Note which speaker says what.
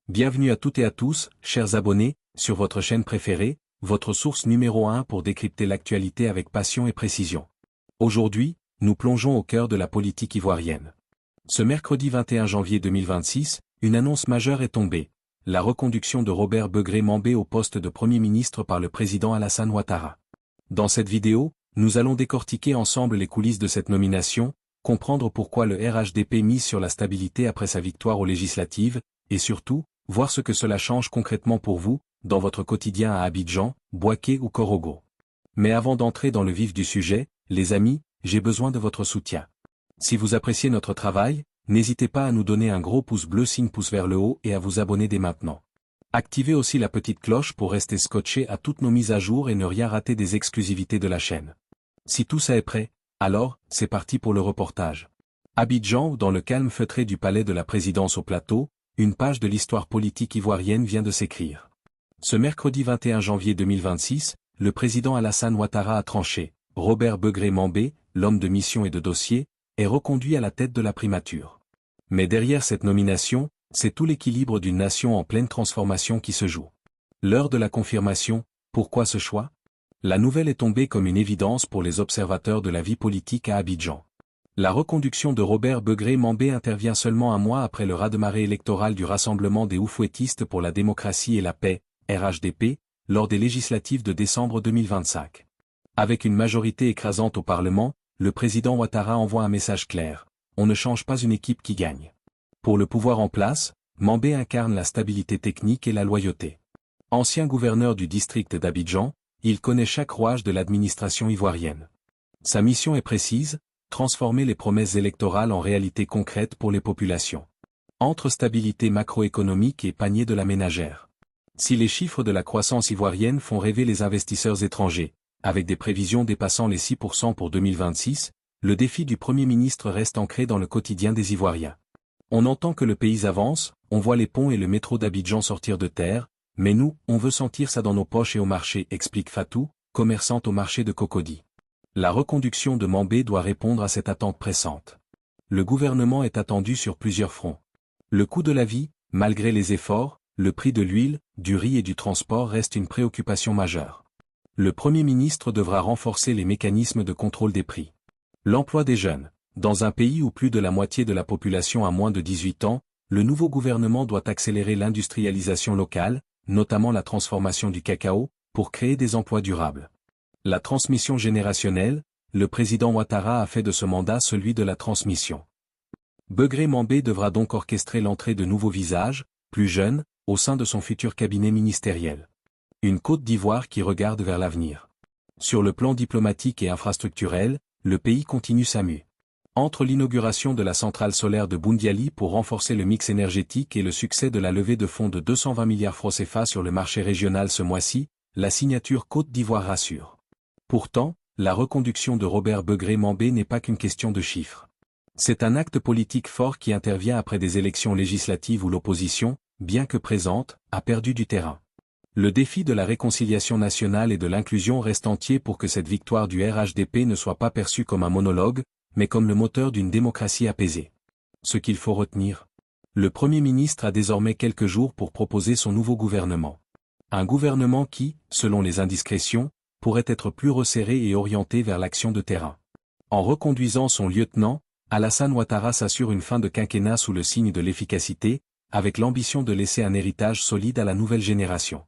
Speaker 1: Bienvenue à toutes et à tous, chers abonnés, sur votre chaîne préférée, votre source numéro 1 pour décrypter l'actualité avec passion et précision. Aujourd'hui, nous plongeons au cœur de la politique ivoirienne. Ce mercredi 21 janvier 2026, une annonce majeure est tombée, la reconduction de Robert Begré-Mambé au poste de Premier ministre par le président Alassane Ouattara. Dans cette vidéo, nous allons décortiquer ensemble les coulisses de cette nomination, comprendre pourquoi le RHDP mise sur la stabilité après sa victoire aux législatives, et surtout, voir ce que cela change concrètement pour vous, dans votre quotidien à Abidjan, Bouaké ou Korogo. Mais avant d'entrer dans le vif du sujet, les amis, j'ai besoin de votre soutien. Si vous appréciez notre travail, n'hésitez pas à nous donner un gros pouce bleu signe pouce vers le haut et à vous abonner dès maintenant. Activez aussi la petite cloche pour rester scotché à toutes nos mises à jour et ne rien rater des exclusivités de la chaîne. Si tout ça est prêt, alors, c'est parti pour le reportage. Abidjan ou dans le calme feutré du palais de la présidence au plateau, une page de l'histoire politique ivoirienne vient de s'écrire. Ce mercredi 21 janvier 2026, le président Alassane Ouattara a tranché. Robert Begré-Mambé, l'homme de mission et de dossier, est reconduit à la tête de la primature. Mais derrière cette nomination, c'est tout l'équilibre d'une nation en pleine transformation qui se joue. L'heure de la confirmation, pourquoi ce choix? La nouvelle est tombée comme une évidence pour les observateurs de la vie politique à Abidjan. La reconduction de Robert Begré-Mambé intervient seulement un mois après le raz-de-marée électoral du Rassemblement des Oufouettistes pour la démocratie et la paix, RHDP, lors des législatives de décembre 2025. Avec une majorité écrasante au Parlement, le président Ouattara envoie un message clair. On ne change pas une équipe qui gagne. Pour le pouvoir en place, Mambé incarne la stabilité technique et la loyauté. Ancien gouverneur du district d'Abidjan, il connaît chaque rouage de l'administration ivoirienne. Sa mission est précise, transformer les promesses électorales en réalité concrète pour les populations. Entre stabilité macroéconomique et panier de la ménagère. Si les chiffres de la croissance ivoirienne font rêver les investisseurs étrangers, avec des prévisions dépassant les 6% pour 2026, le défi du Premier ministre reste ancré dans le quotidien des Ivoiriens. On entend que le pays avance, on voit les ponts et le métro d'Abidjan sortir de terre, mais nous, on veut sentir ça dans nos poches et au marché, explique Fatou, commerçante au marché de Cocody. La reconduction de Mambé doit répondre à cette attente pressante. Le gouvernement est attendu sur plusieurs fronts. Le coût de la vie, malgré les efforts, le prix de l'huile, du riz et du transport reste une préoccupation majeure. Le Premier ministre devra renforcer les mécanismes de contrôle des prix. L'emploi des jeunes. Dans un pays où plus de la moitié de la population a moins de 18 ans, le nouveau gouvernement doit accélérer l'industrialisation locale, notamment la transformation du cacao, pour créer des emplois durables. La transmission générationnelle, le président Ouattara a fait de ce mandat celui de la transmission. Begré-Mambé devra donc orchestrer l'entrée de nouveaux visages, plus jeunes, au sein de son futur cabinet ministériel. Une Côte d'Ivoire qui regarde vers l'avenir. Sur le plan diplomatique et infrastructurel, le pays continue sa mue. Entre l'inauguration de la centrale solaire de Boundiali pour renforcer le mix énergétique et le succès de la levée de fonds de 220 milliards francs CFA sur le marché régional ce mois-ci, la signature Côte d'Ivoire rassure. Pourtant, la reconduction de Robert Begré-Mambé n'est pas qu'une question de chiffres. C'est un acte politique fort qui intervient après des élections législatives où l'opposition, bien que présente, a perdu du terrain. Le défi de la réconciliation nationale et de l'inclusion reste entier pour que cette victoire du RHDP ne soit pas perçue comme un monologue, mais comme le moteur d'une démocratie apaisée. Ce qu'il faut retenir. Le Premier ministre a désormais quelques jours pour proposer son nouveau gouvernement. Un gouvernement qui, selon les indiscrétions, pourrait être plus resserré et orienté vers l'action de terrain. En reconduisant son lieutenant, Alassane Ouattara s'assure une fin de quinquennat sous le signe de l'efficacité, avec l'ambition de laisser un héritage solide à la nouvelle génération.